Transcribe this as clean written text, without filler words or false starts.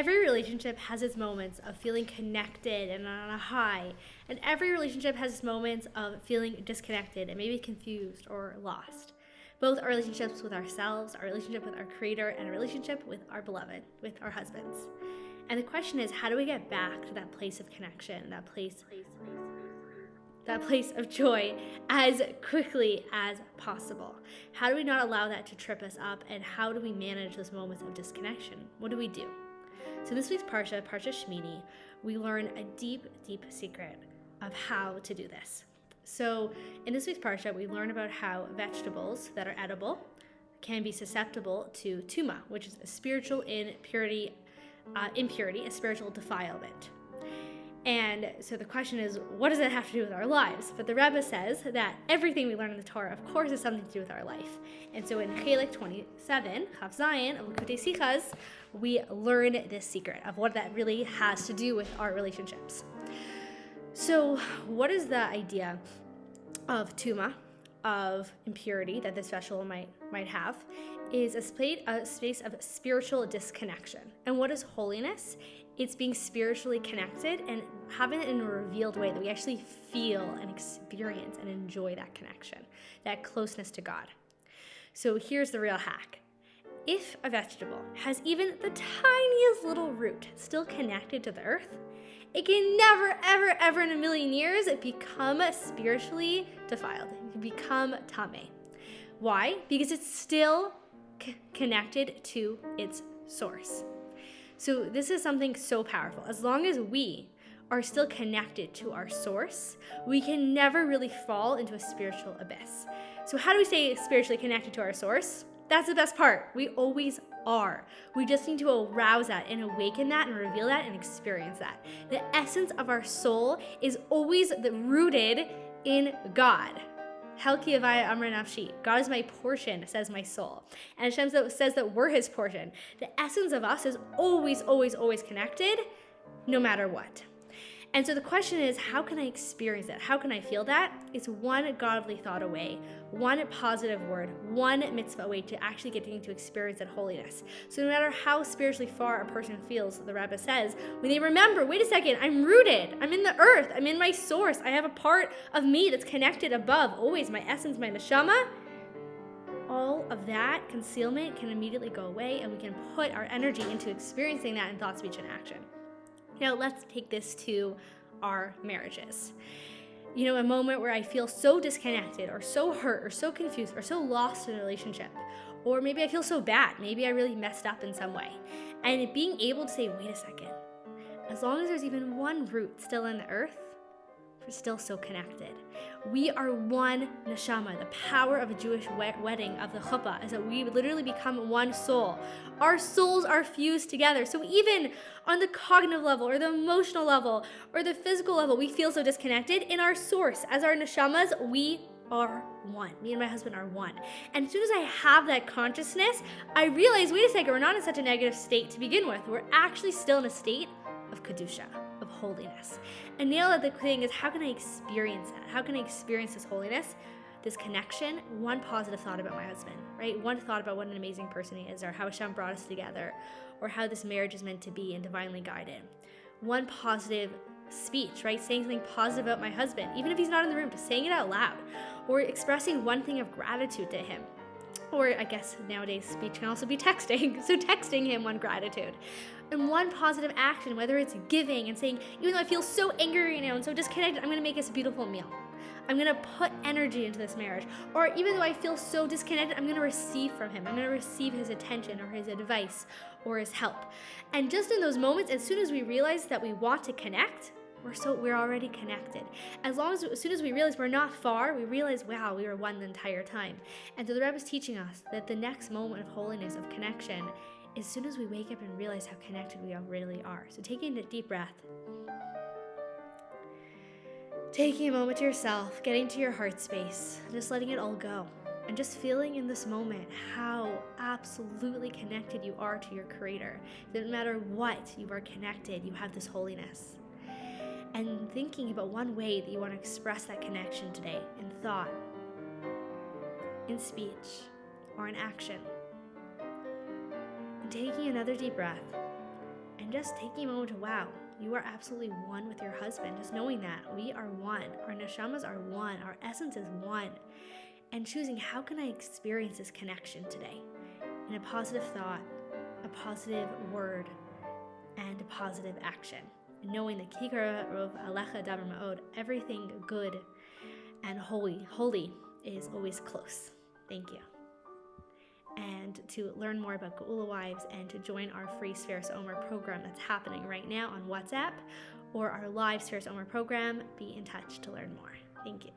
every relationship has its moments of feeling connected and on a high, and every relationship has its moments of feeling disconnected and maybe confused or lost. Both our relationships with ourselves, our relationship with our Creator, and our relationship with our beloved, with our husbands. And the question is, how do we get back to that place of connection, that place of joy as quickly as possible? How do we not allow that to trip us up, and how do we manage those moments of disconnection? What do we do? So this week's Parshas Shmini, we learn a deep, deep secret of how to do this. So in this week's Parsha, we learn about how vegetables that are edible can be susceptible to tuma, which is a spiritual impurity, a spiritual defilement. And so the question is, what does that have to do with our lives? But the Rebbe says that everything we learn in the Torah, of course, has something to do with our life. And so in Chelek 27, Chaf Zayin of Likutei Sichas, we learn this secret of what that really has to do with our relationships. So what is the idea of tuma, of impurity that this vegetable might have? Is a space of spiritual disconnection. And what is holiness? It's being spiritually connected and having it in a revealed way that we actually feel and experience and enjoy that connection, that closeness to God. So here's the real hack. If a vegetable has even the tiniest little root still connected to the earth, it can never, ever, ever in a million years become spiritually defiled. It can become tameh. Why? Because it's still connected to its source. So this is something so powerful. As long as we are still connected to our source, we can never really fall into a spiritual abyss. So how do we stay spiritually connected to our source? That's the best part. We always are. We just need to arouse that and awaken that and reveal that and experience that. The essence of our soul is always rooted in God. Helki Avaya Amra Nafshi. God is my portion, says my soul. And Hashem says that we're his portion. The essence of us is always, always, always connected, no matter what. And so the question is, how can I experience that? How can I feel that? It's one godly thought away, one positive word, one mitzvah away to actually getting to experience that holiness. So no matter how spiritually far a person feels, the Rebbe says, when they remember, wait a second, I'm rooted, I'm in the earth, I'm in my source, I have a part of me that's connected above, always my essence, my neshama, all of that concealment can immediately go away, and we can put our energy into experiencing that in thought, speech, and action. Now, let's take this to our marriages. You know, a moment where I feel so disconnected or so hurt or so confused or so lost in a relationship. Or maybe I feel so bad. Maybe I really messed up in some way. And being able to say, wait a second, as long as there's even one root still in the earth, we're still so connected. We are one neshama. The power of a Jewish wedding of the chuppah is that we literally become one soul. Our souls are fused together. So even on the cognitive level or the emotional level or the physical level, we feel so disconnected. In our source, as our neshamas, we are one. Me and my husband are one. And as soon as I have that consciousness, I realize, wait a second, we're not in such a negative state to begin with. We're actually still in a state of kedusha, of holiness. And now the thing is, how can I experience that? How can I experience this holiness, this connection? One positive thought about my husband, right? One thought about what an amazing person he is, or how Hashem brought us together, or how this marriage is meant to be and divinely guided. One positive speech, right? Saying something positive about my husband, even if he's not in the room, just saying it out loud, or expressing one thing of gratitude to him. Or I guess nowadays speech can also be texting. So texting him one gratitude. And one positive action, whether it's giving and saying, even though I feel so angry right now and so disconnected, I'm going to make us a beautiful meal. I'm going to put energy into this marriage. Or even though I feel so disconnected, I'm going to receive from him. I'm going to receive his attention or his advice or his help. And just in those moments, as soon as we realize that we want to connect, we're already connected. As soon as we realize we're not far, we realize, wow, we were one the entire time. And so the Rebbe is teaching us that the next moment of holiness, of connection, as soon as we wake up and realize how connected we all really are. So taking a deep breath, taking a moment to yourself, getting to your heart space, just letting it all go. And just feeling in this moment how absolutely connected you are to your Creator. That no matter what, you are connected, you have this holiness. And thinking about one way that you want to express that connection today, in thought, in speech, or in action. And taking another deep breath, and just taking a moment to, wow, you are absolutely one with your husband. Just knowing that we are one, our neshamas are one, our essence is one, and choosing, how can I experience this connection today in a positive thought, a positive word, and a positive action. And knowing that Kikara Rov Alecha Davar Ma'od, everything good and holy is always close. Thank you. And to learn more about Geula Wives and to join our free Sefira Omer program that's happening right now on WhatsApp, or our live Sefira Omer program, be in touch to learn more. Thank you.